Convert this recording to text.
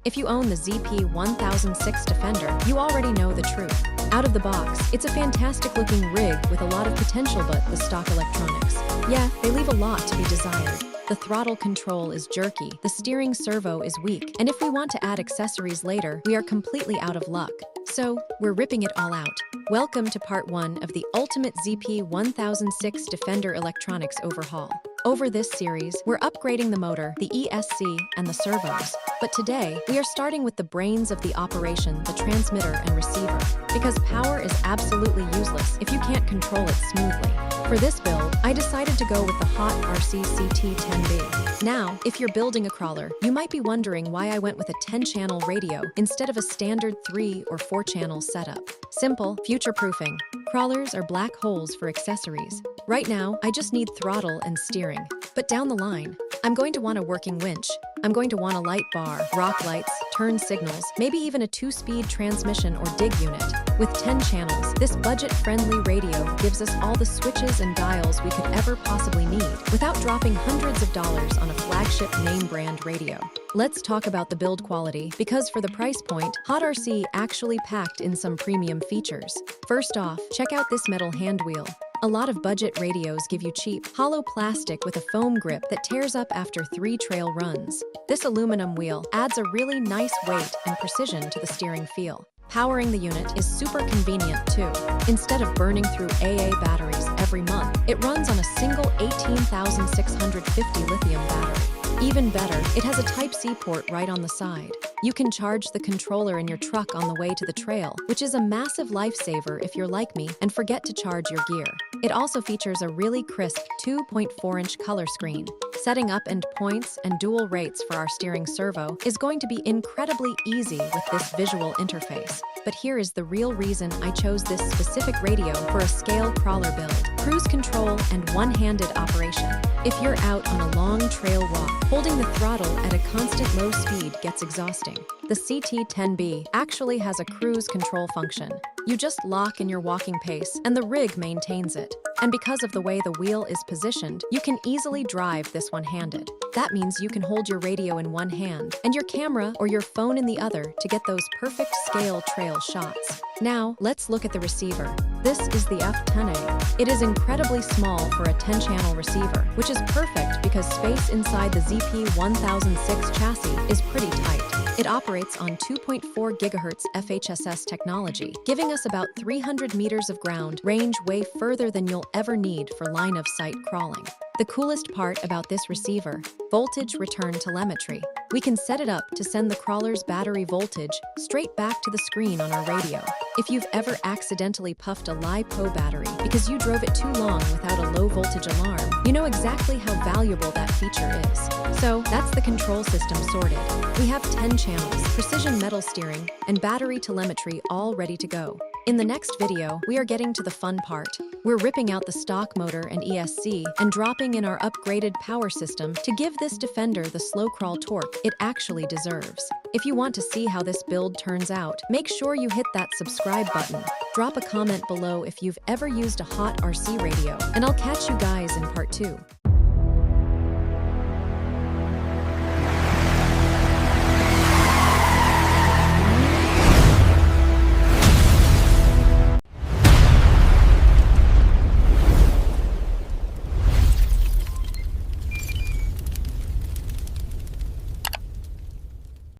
If you own the ZP1006 Defender, you already know the truth. Out of the box, it's a fantastic-looking rig with a lot of potential, but the stock electronics, yeah, they leave a lot to be desired. The throttle control is jerky, the steering servo is weak, and if we want to add accessories later, we are completely out of luck. So, we're ripping it all out. Welcome to part 1 of the ultimate ZP1006 Defender electronics overhaul. Over this series, we're upgrading the motor, the ESC, and the servos. But today, we are starting with the brains of the operation, the transmitter and receiver. Because power is absolutely useless if you can't control it smoothly. For this build, I decided to go with the HotRC CT-10B. Now, if you're building a crawler, you might be wondering why I went with a 10-channel radio instead of a standard 3 or 4-channel setup. Simple, future-proofing. Crawlers are black holes for accessories. Right now, I just need throttle and steering. But down the line, I'm going to want a working winch. I'm going to want a light bar, rock lights, turn signals, maybe even a 2-speed transmission or dig unit. With 10 channels, this budget-friendly radio gives us all the switches and dials we could ever possibly need without dropping hundreds of dollars on a flagship name-brand radio. Let's talk about the build quality, because for the price point, HotRC actually packed in some premium features. First off, check out this metal handwheel. A lot of budget radios give you cheap, hollow plastic with a foam grip that tears up after 3 trail runs. This aluminum wheel adds a really nice weight and precision to the steering feel. Powering the unit is super convenient too. Instead of burning through AA batteries every month, it runs on a single 18,650 lithium battery. Even better, it has a Type-C port right on the side. You can charge the controller in your truck on the way to the trail, which is a massive lifesaver if you're like me and forget to charge your gear. It also features a really crisp 2.4-inch color screen. Setting up end points and dual rates for our steering servo is going to be incredibly easy with this visual interface. But here is the real reason I chose this specific radio for a scale crawler build: cruise control and one-handed operation. If you're out on a long trail walk, holding the throttle at a constant low speed gets exhausting. The CT-10B actually has a cruise control function. You just lock in your walking pace, and the rig maintains it. And because of the way the wheel is positioned, you can easily drive this one-handed. That means you can hold your radio in one hand and your camera or your phone in the other to get those perfect scale trail shots. Now, let's look at the receiver. This is the F10A. It is incredibly small for a 10-channel receiver, which is perfect because space inside the ZP1006 chassis is pretty tight. It operates on 2.4 GHz FHSS technology, giving us about 300 meters of ground range, way further than you'll ever need for line-of-sight crawling. The coolest part about this receiver: voltage return telemetry. We can set it up to send the crawler's battery voltage straight back to the screen on our radio. If you've ever accidentally puffed a LiPo battery because you drove it too long without a low voltage alarm, you know exactly how valuable that feature is. So that's the control system sorted. We have 10 channels, precision metal steering, and battery telemetry all ready to go. In the next video, we are getting to the fun part. We're ripping out the stock motor and ESC and dropping in our upgraded power system to give this Defender the slow crawl torque it actually deserves. If you want to see how this build turns out, make sure you hit that subscribe button. Drop a comment below if you've ever used a HotRC radio, and I'll catch you guys in part 2.